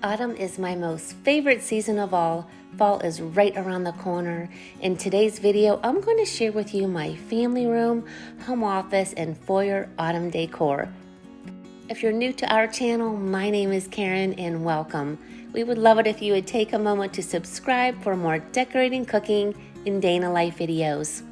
Autumn is my most favorite season of all. Fall is right around the corner. In today's video, I'm going to share with you my family room, home office, and foyer autumn decor. If you're new to our channel, my name is Karen and welcome. We would love it if you would take a moment to subscribe for more decorating, cooking, and day in a life videos.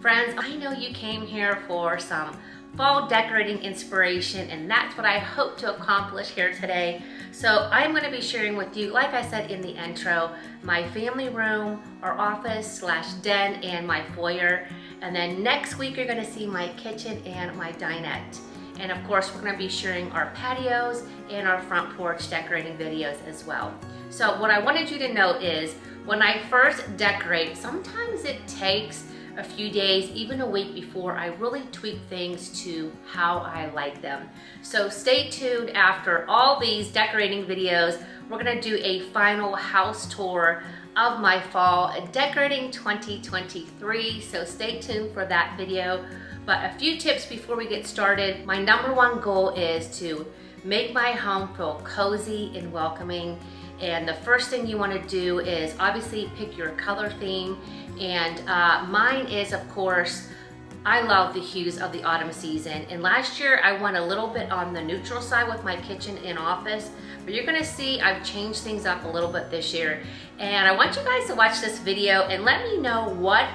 Friends, I know you came here for some fall decorating inspiration, and that's what I hope to accomplish here today. So I'm going to be sharing with you, like I said in the intro, my family room, our office / den, and my foyer. And then next week you're going to see my kitchen and my dinette. And of course we're going to be sharing our patios and our front porch decorating videos as well. So what I wanted you to know is when I first decorate, sometimes it takes a few days, even a week before I really tweak things to how I like them. So stay tuned. After all these decorating videos, we're gonna do a final house tour of my fall decorating 2023. So stay tuned for that video. But a few tips before we get started. My number one goal is to make my home feel cozy and welcoming. And the first thing you want to do is obviously pick your color theme. And mine is, of course, I love the hues of the autumn season. And last year I went a little bit on the neutral side with my kitchen and office. But you're gonna see I've changed things up a little bit this year. And I want you guys to watch this video and let me know what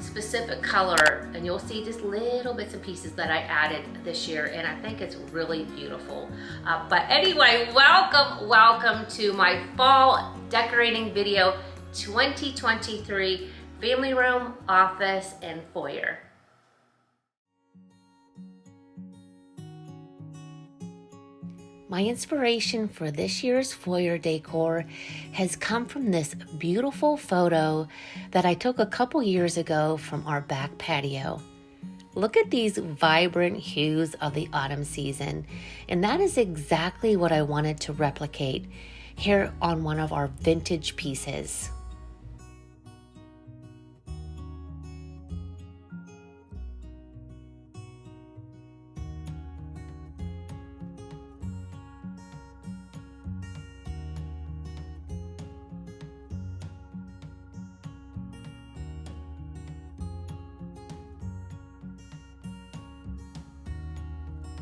specific color, and you'll see just little bits and pieces that I added this year, and I think it's really beautiful. But anyway, welcome to my fall decorating video 2023, family room, office, and foyer. My inspiration for this year's foyer decor has come from this beautiful photo that I took a couple years ago from our back patio. Look at these vibrant hues of the autumn season, and that is exactly what I wanted to replicate here on one of our vintage pieces.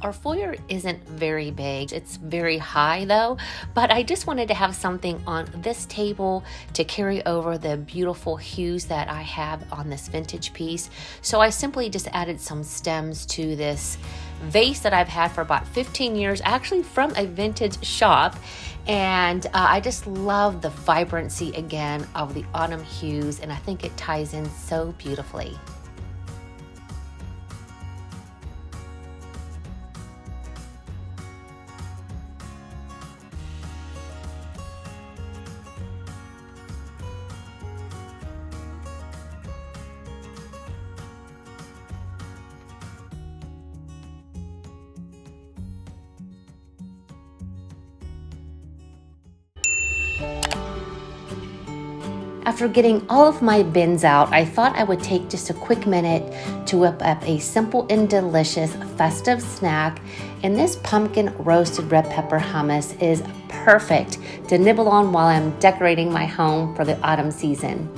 Our foyer isn't very big. It's very high though, but I just wanted to have something on this table to carry over the beautiful hues that I have on this vintage piece. So I simply just added some stems to this vase that I've had for about 15 years, actually from a vintage shop. And I just love the vibrancy again of the autumn hues, and I think it ties in so beautifully. After getting all of my bins out, I thought I would take just a quick minute to whip up a simple and delicious festive snack. And this pumpkin roasted red pepper hummus is perfect to nibble on while I'm decorating my home for the autumn season.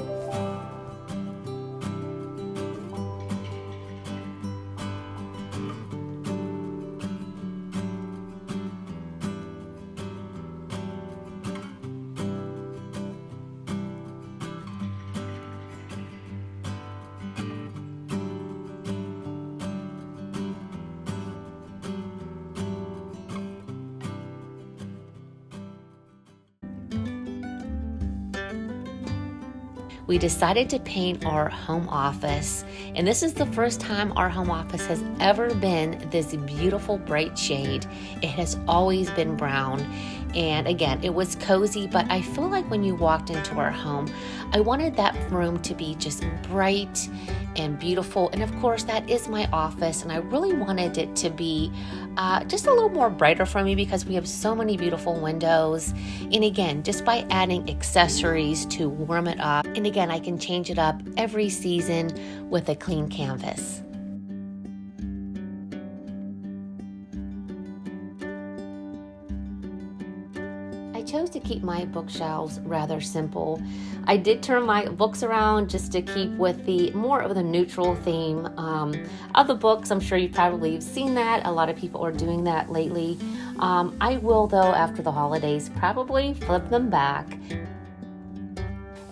We decided to paint our home office, and this is the first time our home office has ever been this beautiful bright shade. It has always been brown, And again, it was cozy, but I feel like when you walked into our home, I wanted that room to be just bright and beautiful. And of course, that is my office, and I really wanted it to be just a little more brighter for me because we have so many beautiful windows. And again, just by adding accessories to warm it up, and again, I can change it up every season with a clean canvas. I chose to keep my bookshelves rather simple. I did turn my books around just to keep with the more of the neutral theme of the books. I'm sure you've probably seen that. A lot of people are doing that lately. I will, though, after the holidays, probably flip them back.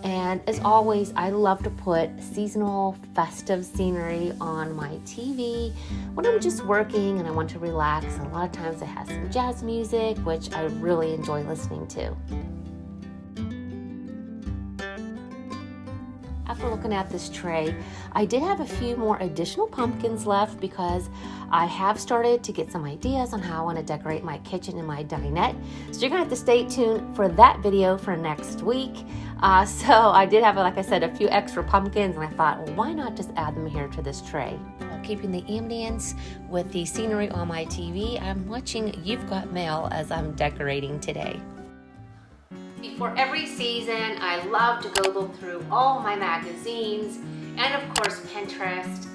And as always, I love to put seasonal festive scenery on my TV when I'm just working and I want to relax. And a lot of times it has some jazz music, which I really enjoy listening to. After looking at this tray, I did have a few more additional pumpkins left because I have started to get some ideas on how I want to decorate my kitchen and my dinette. So you're going to have to stay tuned for that video for next week. So I did have, like I said, a few extra pumpkins, and I thought, well, why not just add them here to this tray? While keeping the ambience with the scenery on my TV, I'm watching You've Got Mail as I'm decorating today. Before every season, I love to go look through all my magazines and of course Pinterest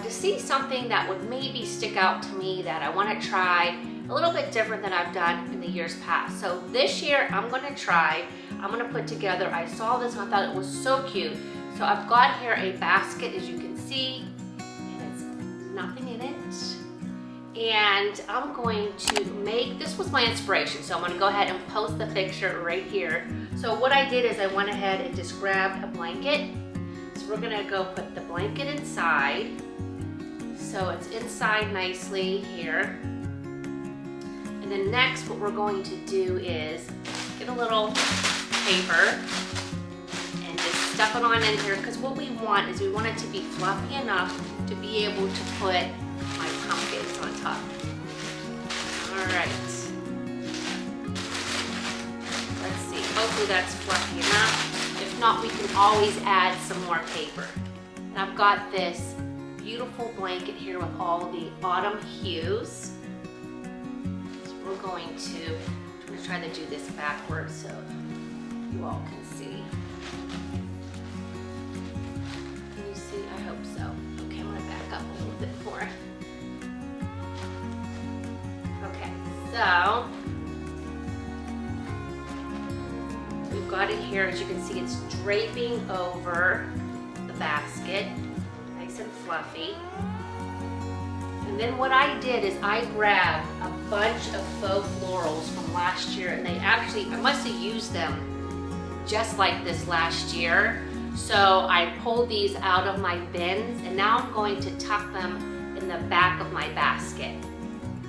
to see something that would maybe stick out to me that I want to try a little bit different than I've done in the years past. So this year I'm going to put together, I saw this and I thought it was so cute. So I've got here a basket, as you can see, and it's nothing in it. And I'm going to make, this was my inspiration, so I'm going to go ahead and post the picture right here. So what I did is I went ahead and just grabbed a blanket. So we're going to go put the blanket inside. So it's inside nicely here. And then next what we're going to do is get a little paper and just stuff it on in here, because what we want is we want it to be fluffy enough to be able to put my pumpkins on top. All right. Let's see, hopefully that's fluffy enough. If not, we can always add some more paper. And I've got this beautiful blanket here with all the autumn hues. So we're going to, I'm going to try to do this backwards so you all can see. Can you see? I hope so. Okay, I'm going to back up a little bit more. Okay, so we've got it here. As you can see, it's draping over the basket, nice and fluffy. And then what I did is I grabbed a bunch of faux florals from last year, and they actually, I must have used them just like this last year. So I pulled these out of my bins, and now I'm going to tuck them in the back of my basket.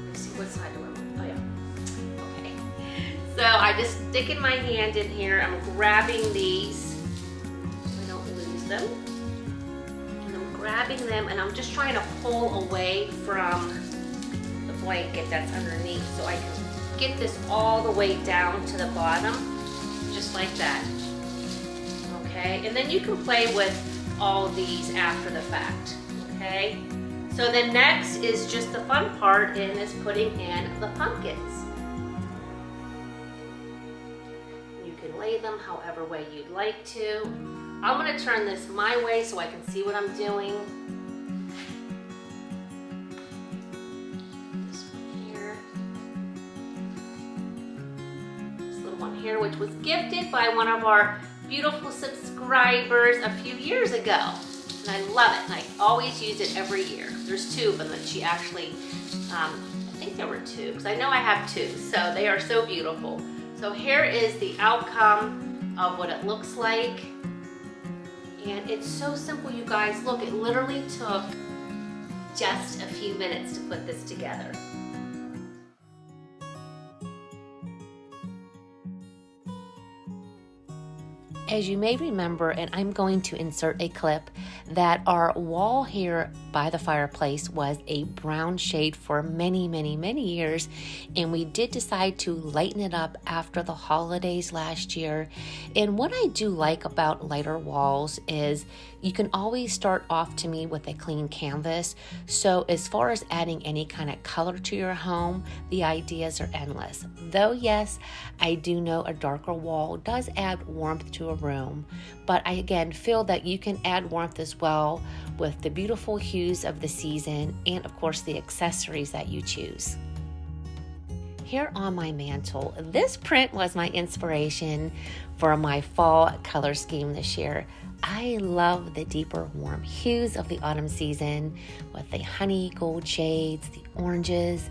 Let's see, what side do I want? Oh yeah. Okay. So I just stick in my hand in here. I'm grabbing these so I don't lose them. And I'm grabbing them, and I'm just trying to pull away from the blanket that's underneath so I can get this all the way down to the bottom, just like that. Okay, and then you can play with all of these after the fact, okay? So then next is just the fun part, and is putting in the pumpkins. You can lay them however way you'd like to. I'm gonna turn this my way so I can see what I'm doing. This one here. This little one here, which was gifted by one of our beautiful subscribers a few years ago, and I love it, and I always use it every year. There's two of them that she actually, I think there were two, because I know I have two, so they are so beautiful. So here is the outcome of what it looks like, and it's so simple, you guys. Look, it literally took just a few minutes to put this together. As you may remember, and I'm going to insert a clip, that our wall here by the fireplace was a brown shade for many, many, many years, and we did decide to lighten it up after the holidays last year. And what I do like about lighter walls is you can always start off to me with a clean canvas. So as far as adding any kind of color to your home, the ideas are endless. Though yes, I do know a darker wall does add warmth to a room, but I again feel that you can add warmth as well with the beautiful hues of the season and of course the accessories that you choose. Here on my mantle, this print was my inspiration for my fall color scheme this year. I love the deeper warm hues of the autumn season with the honey gold shades, the oranges,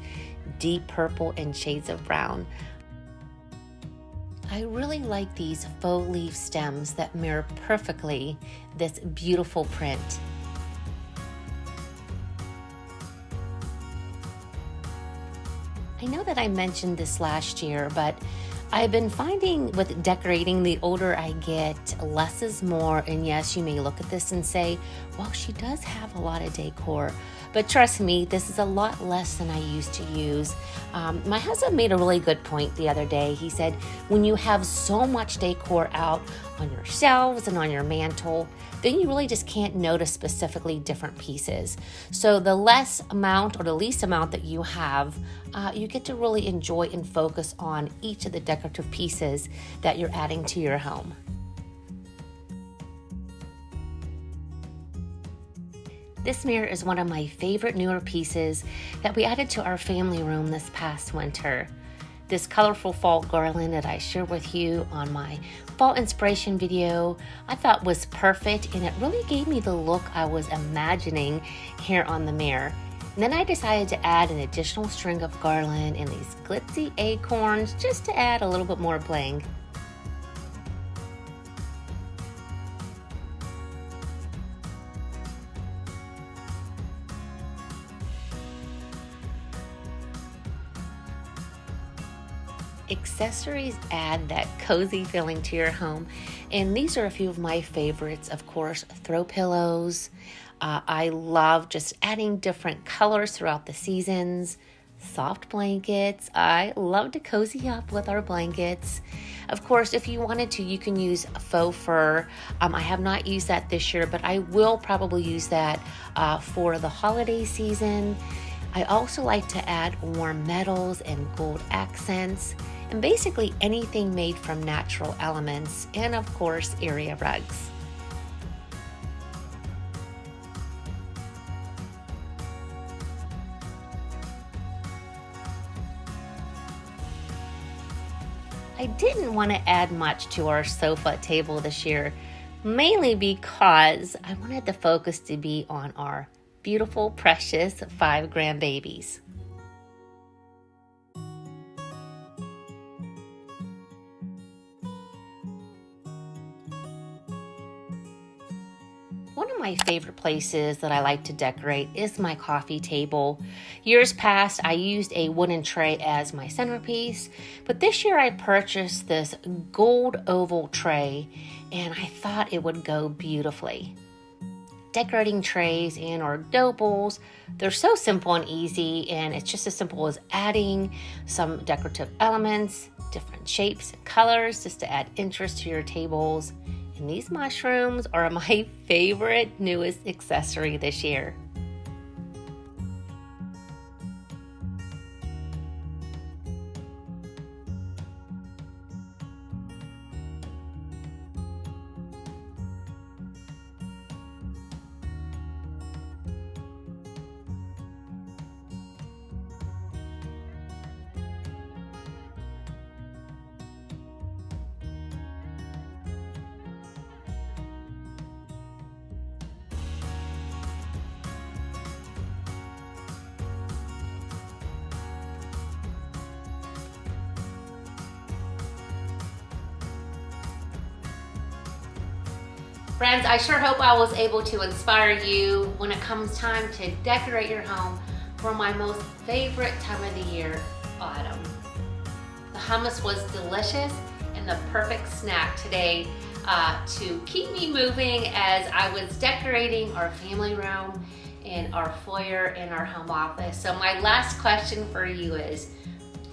deep purple, and shades of brown. I really like these faux leaf stems that mirror perfectly this beautiful print. I know that I mentioned this last year, but I've been finding with decorating, the older I get, less is more. And yes, you may look at this and say, well, she does have a lot of decor. But trust me, this is a lot less than I used to use. My husband made a really good point the other day. He said, when you have so much decor out on your shelves and on your mantle, then you really just can't notice specifically different pieces. So the less amount or the least amount that you have, you get to really enjoy and focus on each of the decorative pieces that you're adding to your home. This mirror is one of my favorite newer pieces that we added to our family room this past winter. This colorful fall garland that I shared with you on my fall inspiration video, I thought was perfect, and it really gave me the look I was imagining here on the mirror. And then I decided to add an additional string of garland and these glitzy acorns just to add a little bit more bling. Accessories add that cozy feeling to your home, and these are a few of my favorites. Of course, throw pillows. I love just adding different colors throughout the seasons. Soft blankets. I love to cozy up with our blankets. Of course, if you wanted to, you can use faux fur. I have not used that this year, but I will probably use that for the holiday season. I also like to add warm metals and gold accents, and basically anything made from natural elements, and of course, area rugs. I didn't want to add much to our sofa table this year, mainly because I wanted the focus to be on our beautiful, precious 5 grandbabies. One of my favorite places that I like to decorate is my coffee table. Years past, I used a wooden tray as my centerpiece, but this year I purchased this gold oval tray, and I thought it would go beautifully. Decorating trays and or dough bowls, they're so simple and easy, and it's just as simple as adding some decorative elements, different shapes and colors just to add interest to your tables. And these mushrooms are my favorite newest accessory this year. Friends, I sure hope I was able to inspire you when it comes time to decorate your home for my most favorite time of the year, autumn. The hummus was delicious and the perfect snack today to keep me moving as I was decorating our family room. in our foyer and our home office. So my last question for you is,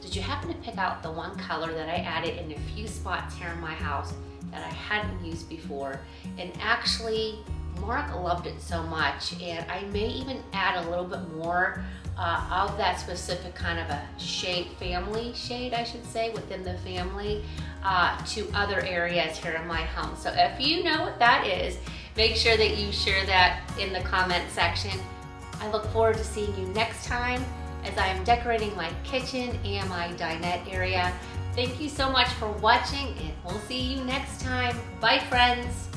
did you happen to pick out the one color that I added in a few spots here in my house that I hadn't used before? And actually, Mark loved it so much, and I may even add a little bit more of that specific kind of a shade, family shade, I should say, within the family to other areas here in my home. So if you know what that is, make sure that you share that in the comment section. I look forward to seeing you next time as I am decorating my kitchen and my dinette area. Thank you so much for watching, and we'll see you next time. Bye, friends.